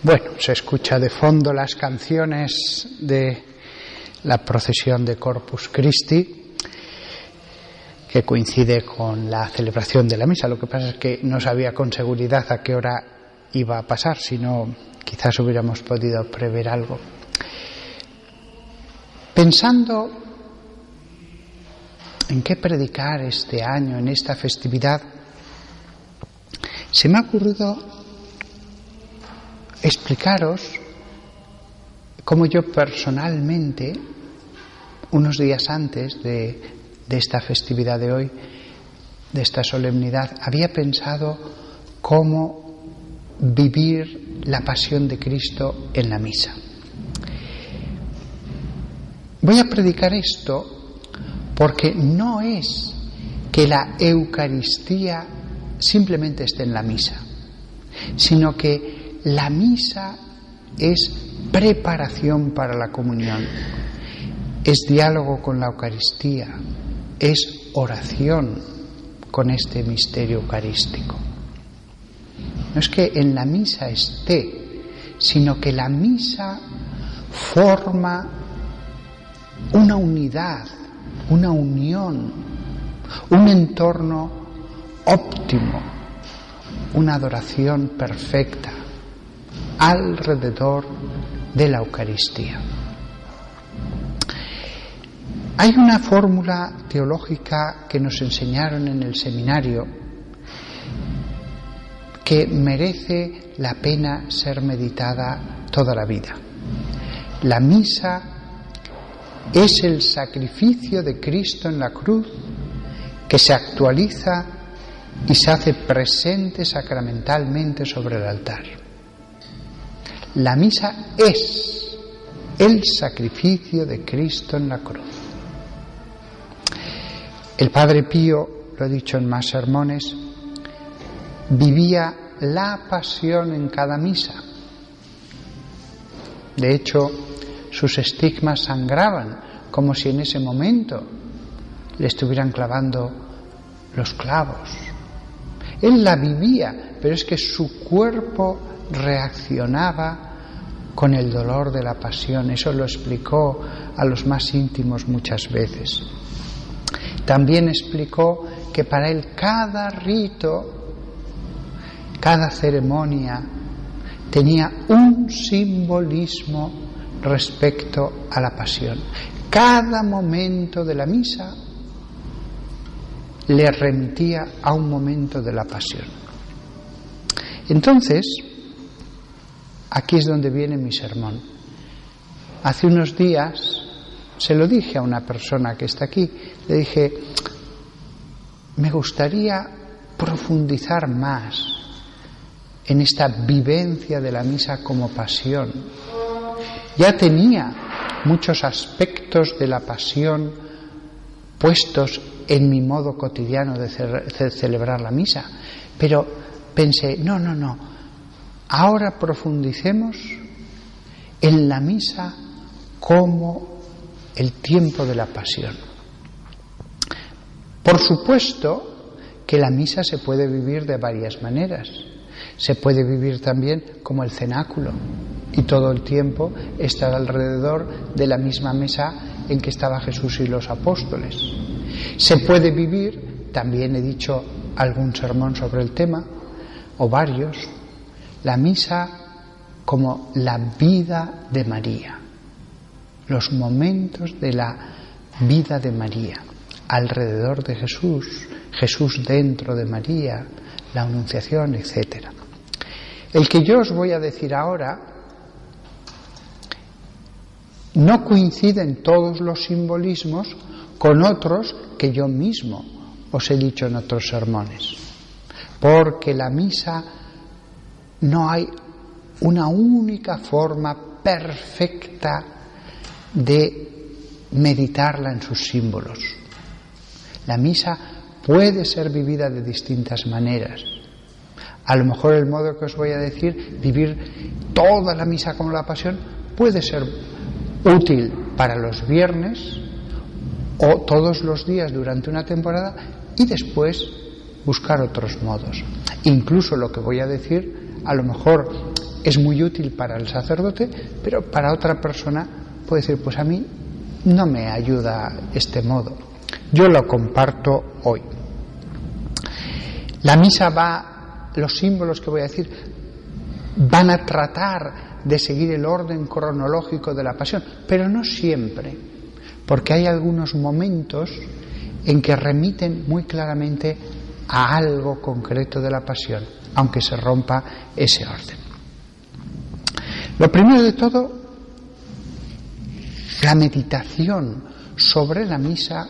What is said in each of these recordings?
Bueno, se escucha de fondo las canciones de la procesión de Corpus Christi, que coincide con la celebración de la misa. Lo que pasa es que no sabía con seguridad a qué hora iba a pasar, si no quizás hubiéramos podido prever algo. Pensando en qué predicar este año, en esta festividad, se me ha ocurrido explicaros cómo yo personalmente, unos días antes de esta festividad de hoy, de esta solemnidad, había pensado cómo vivir la pasión de Cristo en la misa. Voy a predicar esto porque no es que la Eucaristía simplemente esté en la misa, sino que la misa es preparación para la comunión, es diálogo con la Eucaristía, es oración con este misterio eucarístico. No es que en la misa esté, sino que la misa forma una unidad, una unión, un entorno óptimo, una adoración perfecta alrededor de la Eucaristía. Hay una fórmula teológica que nos enseñaron en el seminario que merece la pena ser meditada toda la vida. La misa es el sacrificio de Cristo en la cruz que se actualiza y se hace presente sacramentalmente sobre el altar. La misa es el sacrificio de Cristo en la cruz. El Padre Pío, lo he dicho en más sermones, vivía la pasión en cada misa. De hecho, sus estigmas sangraban, como si en ese momento le estuvieran clavando los clavos. Él la vivía, pero es que su cuerpo reaccionaba con el dolor de la pasión. Eso lo explicó a los más íntimos muchas veces. También explicó que para él cada rito, cada ceremonia tenía un simbolismo respecto a la pasión. Cada momento de la misa le remitía a un momento de la pasión. Entonces, aquí es donde viene mi sermón. Hace unos días se lo dije a una persona que está aquí. Le dije, me gustaría profundizar más en esta vivencia de la misa como pasión. Ya tenía muchos aspectos de la pasión puestos en mi modo cotidiano de celebrar la misa, pero pensé, no, ahora profundicemos en la misa como el tiempo de la pasión. Por supuesto que la misa se puede vivir de varias maneras. Se puede vivir también como el cenáculo y todo el tiempo estar alrededor de la misma mesa en que estaba Jesús y los apóstoles. Se puede vivir, también he dicho algún sermón sobre el tema, o varios, la misa como la vida de María, los momentos de la vida de María, alrededor de Jesús, Jesús dentro de María, la Anunciación, etc. El que yo os voy a decir ahora no coinciden todos los simbolismos con otros que yo mismo os he dicho en otros sermones, porque la misa no hay una única forma perfecta de meditarla en sus símbolos. La misa puede ser vivida de distintas maneras. A lo mejor el modo que os voy a decir, vivir toda la misa como la pasión, puede ser útil para los viernes o todos los días durante una temporada y después buscar otros modos. Incluso lo que voy a decir a lo mejor es muy útil para el sacerdote, pero para otra persona puede decir, pues a mí no me ayuda este modo. Yo lo comparto hoy. La misa los símbolos que voy a decir, van a tratar de seguir el orden cronológico de la pasión, pero no siempre, porque hay algunos momentos en que remiten muy claramente a algo concreto de la pasión, aunque se rompa ese orden. Lo primero de todo, la meditación sobre la misa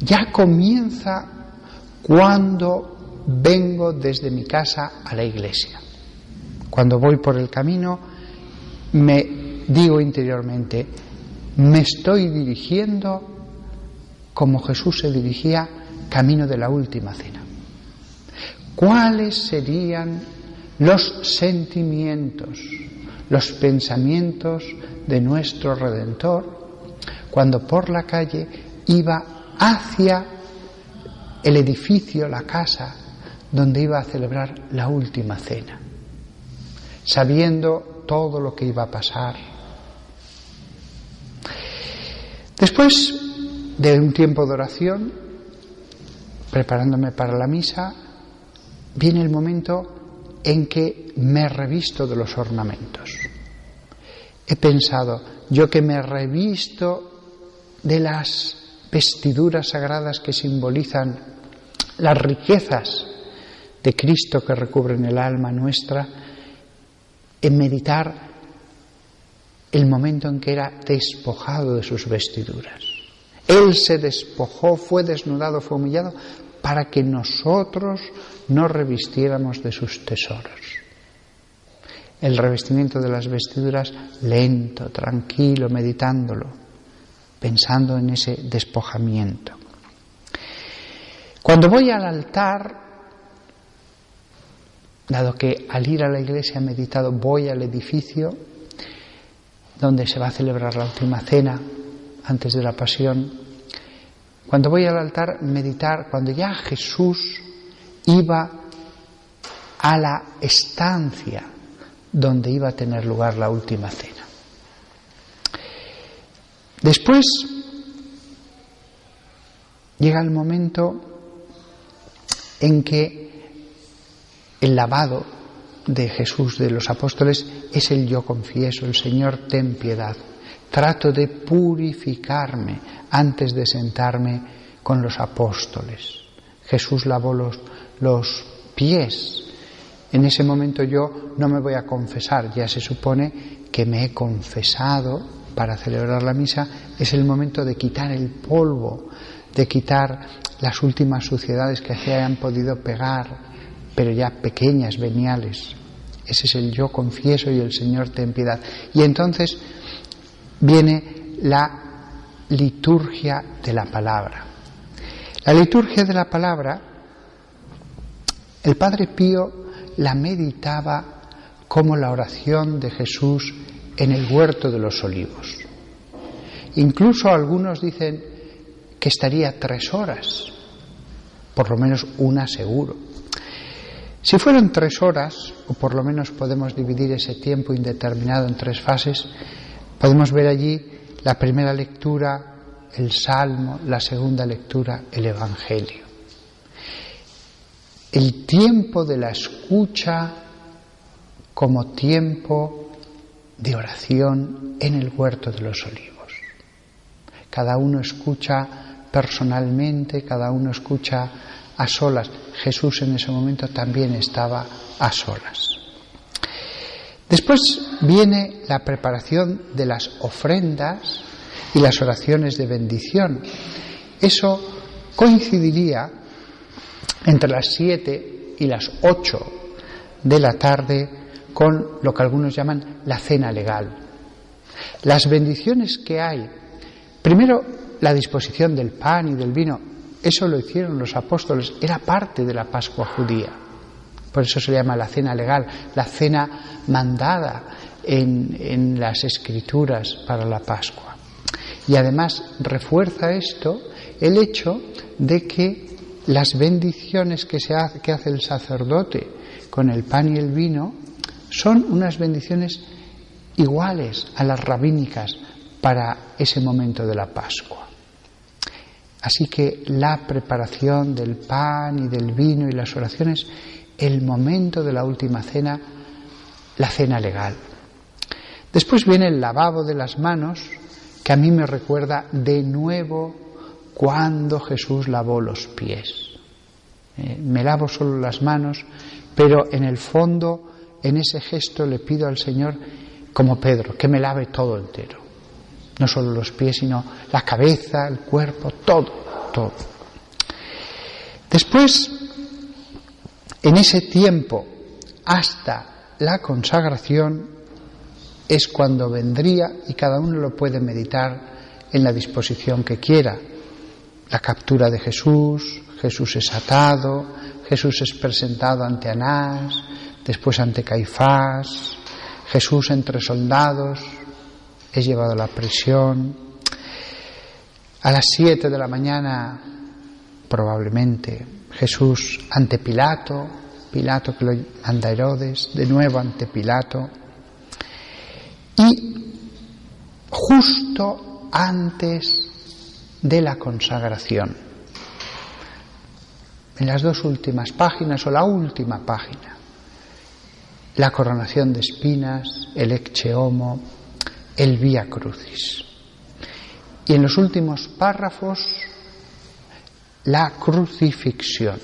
ya comienza cuando vengo desde mi casa a la iglesia. Cuando voy por el camino, me digo interiormente, me estoy dirigiendo como Jesús se dirigía camino de la última cena. ¿Cuáles serían los sentimientos, los pensamientos de nuestro Redentor cuando por la calle iba hacia el edificio, la casa, donde iba a celebrar la última cena, sabiendo todo lo que iba a pasar? Después de un tiempo de oración, preparándome para la misa, viene el momento en que me revisto de los ornamentos. He pensado, yo que me revisto de las vestiduras sagradas que simbolizan las riquezas de Cristo que recubren el alma nuestra, en meditar el momento en que era despojado de sus vestiduras. Él se despojó, fue desnudado, fue humillado, para que nosotros nos revistiéramos de sus tesoros. El revestimiento de las vestiduras, lento, tranquilo, meditándolo, pensando en ese despojamiento. Cuando voy al altar, dado que al ir a la iglesia he meditado, voy al edificio donde se va a celebrar la última cena antes de la pasión. Cuando voy al altar, meditar cuando ya Jesús iba a la estancia donde iba a tener lugar la última cena. Después llega el momento en que el lavado de Jesús, de los apóstoles, es el yo confieso, el Señor ten piedad. Trato de purificarme antes de sentarme con los apóstoles. Jesús lavó los pies. En ese momento yo no me voy a confesar, ya se supone que me he confesado para celebrar la misa. Es el momento de quitar el polvo, de quitar las últimas suciedades que se hayan podido pegar, pero ya pequeñas, veniales. Ese es el yo confieso y el Señor ten piedad. Y entonces viene la liturgia de la palabra. La liturgia de la palabra, el Padre Pío la meditaba como la oración de Jesús en el huerto de los olivos. Incluso algunos dicen que estaría 3 horas, por lo menos una seguro. Si fueron 3 horas, o por lo menos podemos dividir ese tiempo indeterminado en 3 fases, podemos ver allí la primera lectura, el Salmo, la segunda lectura, el Evangelio. El tiempo de la escucha como tiempo de oración en el huerto de los olivos. Cada uno escucha personalmente, cada uno escucha a solas. Jesús en ese momento también estaba a solas. Después viene la preparación de las ofrendas y las oraciones de bendición. Eso coincidiría entre las 7 y las 8 de la tarde con lo que algunos llaman la cena legal. Las bendiciones que hay, primero la disposición del pan y del vino, eso lo hicieron los apóstoles, era parte de la Pascua judía. Por eso se llama la cena legal, la cena mandada en las Escrituras para la Pascua. Y además refuerza esto el hecho de que las bendiciones que hace el sacerdote con el pan y el vino son unas bendiciones iguales a las rabínicas para ese momento de la Pascua. Así que la preparación del pan y del vino y las oraciones, el momento de la última cena, la cena legal. Después viene el lavabo de las manos, que a mí me recuerda de nuevo cuando Jesús lavó los pies. Me lavo solo las manos, pero en el fondo, en ese gesto le pido al Señor, como Pedro, que me lave todo entero. No solo los pies, sino la cabeza, el cuerpo, todo. Después, en ese tiempo, hasta la consagración, es cuando vendría, y cada uno lo puede meditar en la disposición que quiera, la captura de Jesús, Jesús es atado, Jesús es presentado ante Anás, después ante Caifás, Jesús entre soldados, es llevado a la prisión. A las 7 de la mañana, probablemente, Jesús ante Pilato, Pilato que lo manda Herodes, de nuevo ante Pilato. Y justo antes de la consagración, en las 2 últimas páginas o la última página, la coronación de espinas, el ecce homo, el vía crucis. Y en los últimos párrafos, la crucifixión.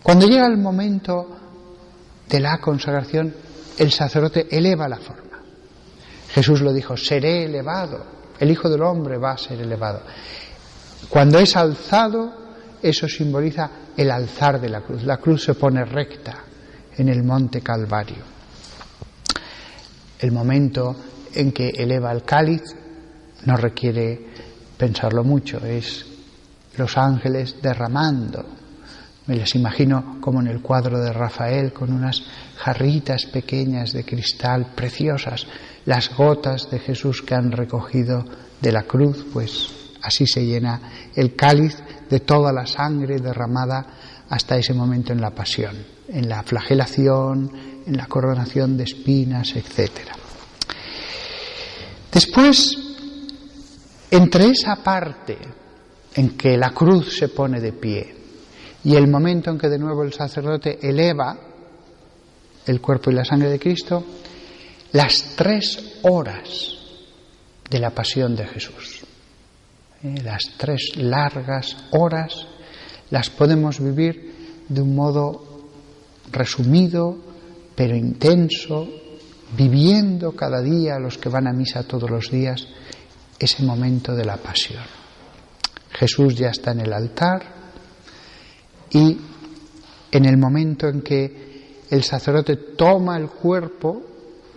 Cuando llega el momento de la consagración, el sacerdote eleva la forma. Jesús lo dijo, seré elevado, el Hijo del Hombre va a ser elevado. Cuando es alzado, eso simboliza el alzar de la cruz. La cruz se pone recta en el monte Calvario. El momento en que eleva el cáliz no requiere pensarlo mucho, es los ángeles derramando. Me les imagino como en el cuadro de Rafael, con unas jarritas pequeñas de cristal preciosas, las gotas de Jesús que han recogido de la cruz, pues así se llena el cáliz de toda la sangre derramada hasta ese momento en la pasión, en la flagelación, en la coronación de espinas, etc. Después, entre esa parte en que la cruz se pone de pie y el momento en que de nuevo el sacerdote eleva el cuerpo y la sangre de Cristo, las 3 horas de la pasión de Jesús. Las 3 largas horas las podemos vivir de un modo resumido, pero intenso, viviendo cada día, los que van a misa todos los días, ese momento de la pasión. Jesús ya está en el altar y en el momento en que el sacerdote toma el cuerpo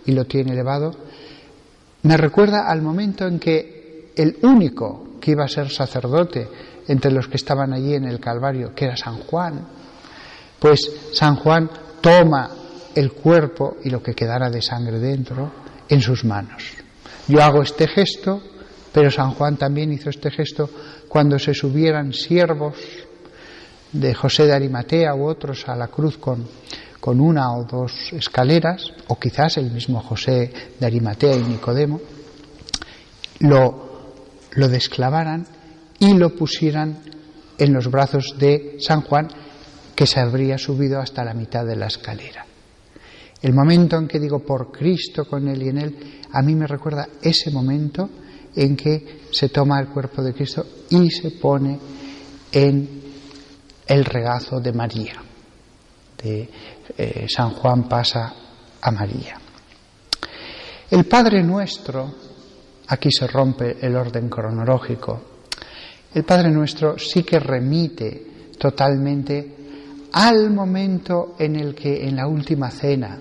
y lo tiene elevado, me recuerda al momento en que el único que iba a ser sacerdote entre los que estaban allí en el Calvario, que era San Juan, pues San Juan toma el cuerpo y lo que quedara de sangre dentro en sus manos. Yo hago este gesto, pero San Juan también hizo este gesto cuando se subieran siervos de José de Arimatea u otros a la cruz con 1 o 2 escaleras, o quizás el mismo José de Arimatea y Nicodemo, lo desclavaran y lo pusieran en los brazos de San Juan, que se habría subido hasta la mitad de la escalera. El momento en que digo por Cristo, con Él y en Él, a mí me recuerda ese momento en que se toma el cuerpo de Cristo y se pone en el regazo de María. San Juan pasa a María. El Padre Nuestro, aquí se rompe el orden cronológico, el Padre Nuestro sí que remite totalmente al momento en el que en la última cena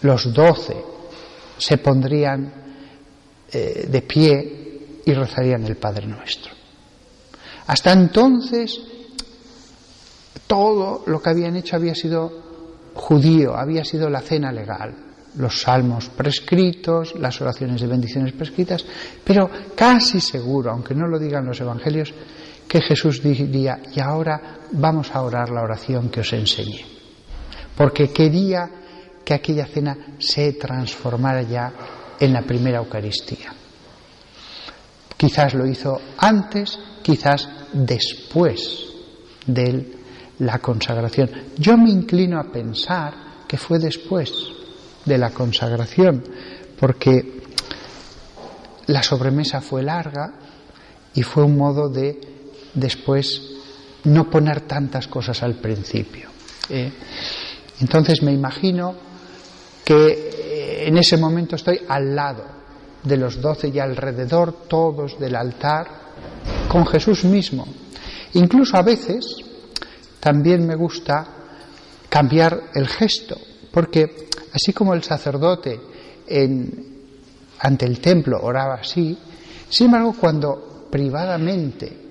los 12 se pondrían de pie y rezarían el Padre Nuestro. Hasta entonces todo lo que habían hecho había sido judío, había sido la cena legal, los salmos prescritos, las oraciones de bendiciones prescritas, pero casi seguro, aunque no lo digan los evangelios, que Jesús diría, y ahora vamos a orar la oración que os enseñé. porque quería que aquella cena se transformara ya en la primera Eucaristía. Quizás lo hizo antes, quizás después de la consagración. Yo me inclino a pensar que fue después de la consagración, porque la sobremesa fue larga y fue un modo de después no poner tantas cosas al principio. Entonces me imagino que en ese momento estoy al lado de los 12 y alrededor todos del altar con Jesús mismo. Incluso a veces también me gusta cambiar el gesto, porque así como el sacerdote ante el templo oraba así, sin embargo cuando privadamente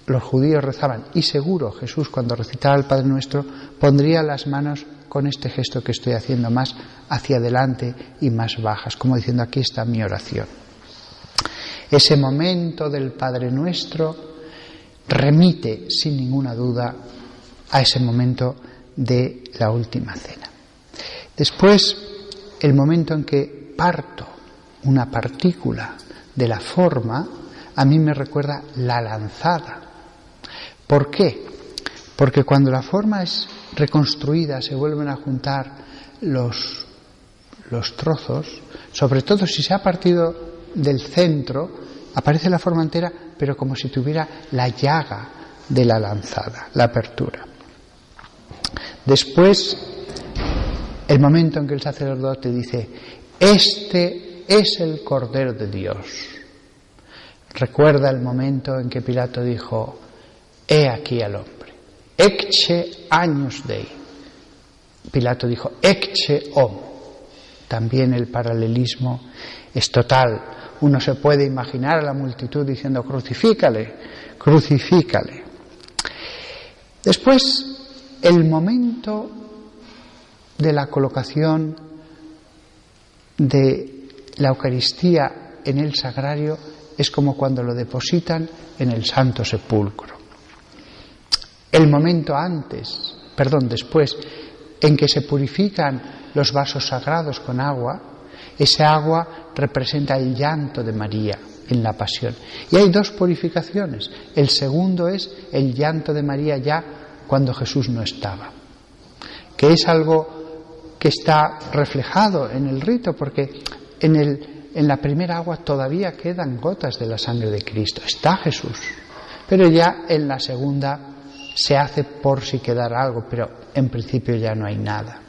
los judíos rezaban, y seguro Jesús cuando recitaba el Padre Nuestro pondría las manos con este gesto que estoy haciendo, más hacia adelante y más bajas, como diciendo: aquí está mi oración. Ese momento del Padre Nuestro remite sin ninguna duda a ese momento de la última cena. Después, el momento en que parto una partícula de la forma, a mí me recuerda la lanzada. ¿Por qué? Porque cuando la forma es reconstruida, se vuelven a juntar los trozos, sobre todo si se ha partido del centro, aparece la forma entera, pero como si tuviera la llaga de la lanzada, la apertura. Después, el momento en que el sacerdote dice: este es el Cordero de Dios. Recuerda el momento en que Pilato dijo: he aquí al hombre. Ecce agnus Dei. Pilato dijo: ecce homo. También el paralelismo es total. Uno se puede imaginar a la multitud diciendo: crucifícale, crucifícale. Después, el momento de la colocación de la Eucaristía en el sagrario es como cuando lo depositan en el Santo Sepulcro. El momento después, en que se purifican los vasos sagrados con agua, ese agua representa el llanto de María en la Pasión. Y hay dos purificaciones. El segundo es el llanto de María ya cuando Jesús no estaba, que es algo que está reflejado en el rito, porque en la primera agua todavía quedan gotas de la sangre de Cristo, está Jesús, pero ya en la segunda se hace por si quedara algo, pero en principio ya no hay nada.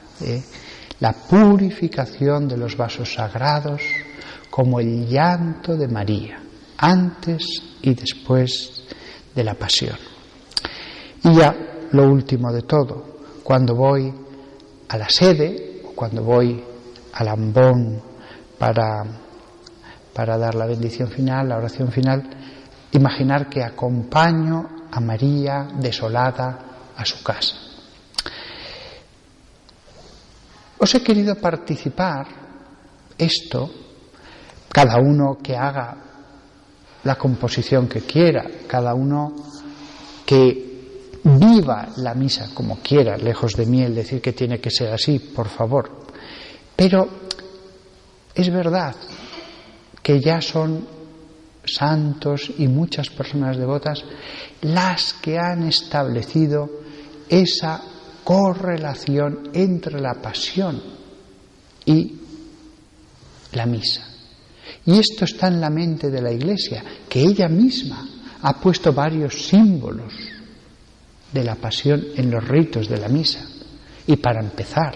La purificación de los vasos sagrados como el llanto de María, antes y después de la Pasión. Y ya lo último de todo, cuando voy a la sede o cuando voy al ambón para dar la bendición final, la oración final, imaginar que acompaño a María desolada a su casa. Os he querido participar esto, cada uno que haga la composición que quiera, cada uno que viva la misa como quiera, lejos de mí el decir que tiene que ser así, por favor. Pero es verdad que ya son santos y muchas personas devotas las que han establecido esa correlación entre la Pasión y la misa. Y esto está en la mente de la Iglesia, que ella misma ha puesto varios símbolos de la Pasión en los ritos de la misa. Y para empezar,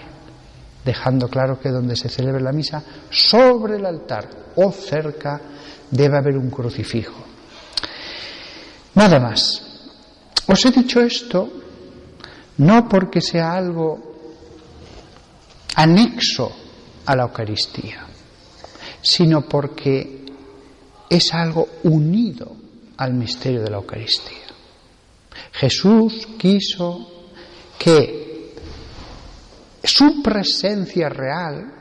dejando claro que donde se celebre la misa, sobre el altar o cerca, debe haber un crucifijo. Nada más. Os he dicho esto no porque sea algo anexo a la Eucaristía, sino porque es algo unido al misterio de la Eucaristía. Jesús quiso que su presencia real,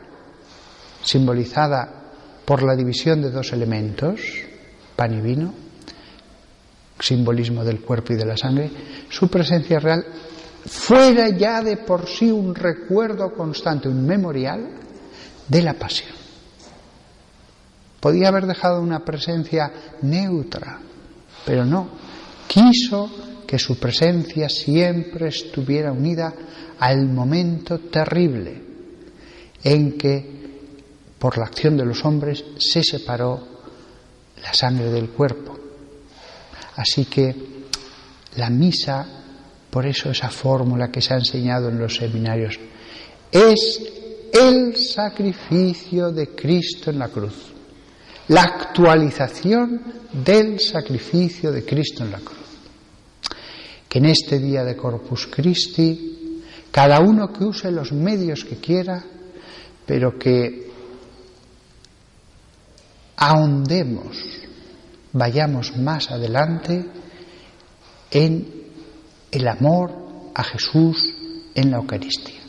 simbolizada por la división de dos elementos, pan y vino, simbolismo del cuerpo y de la sangre, su presencia real fuera ya de por sí un recuerdo constante, un memorial de la pasión. Podía haber dejado una presencia neutra, pero no, quiso que su presencia siempre estuviera unida al momento terrible en que, por la acción de los hombres, se separó la sangre del cuerpo. Así que la misa, por eso esa fórmula que se ha enseñado en los seminarios, es el sacrificio de Cristo en la cruz, la actualización del sacrificio de Cristo en la cruz. Que en este día de Corpus Christi, cada uno que use los medios que quiera, pero que ahondemos, vayamos más adelante en el amor a Jesús en la Eucaristía.